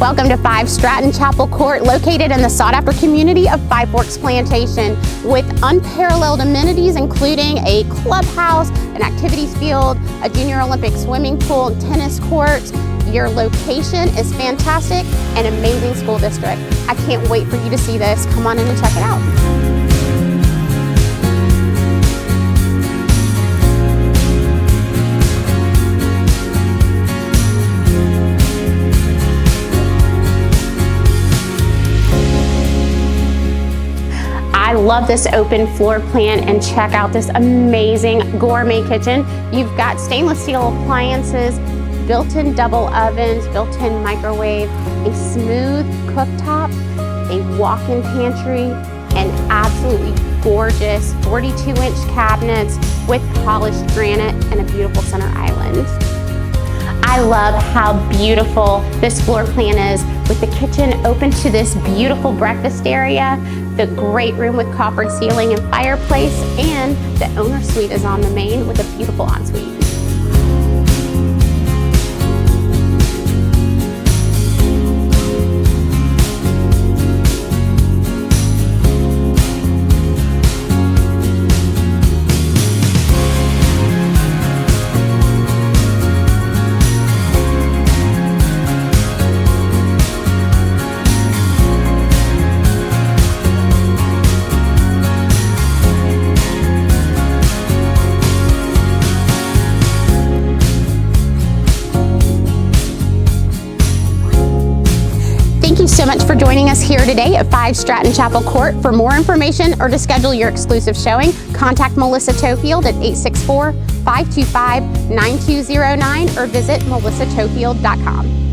Welcome to 5 Stratton Chapel Court, located in the sought-after community of Five Forks Plantation, with unparalleled amenities including a clubhouse, an activities field, a junior Olympic swimming pool, and tennis courts. Your location is fantastic, an amazing school district. I can't wait for you to see this. Come on in and check it out. I love this open floor plan, and check out this amazing gourmet kitchen. You've got stainless steel appliances, built-in double ovens, built-in microwave, a smooth cooktop, a walk-in pantry, and absolutely gorgeous 42-inch cabinets with polished granite and a beautiful center island. I love how beautiful this floor plan is, with the kitchen open to this beautiful breakfast area, the great room with coppered ceiling and fireplace, and the owner suite is on the main with a beautiful ensuite. Thank you so much for joining us here today at 5 Stratton Chapel Court. For more information or to schedule your exclusive showing, contact Melissa Tofield at 864-525-9209 or visit melissatofield.com.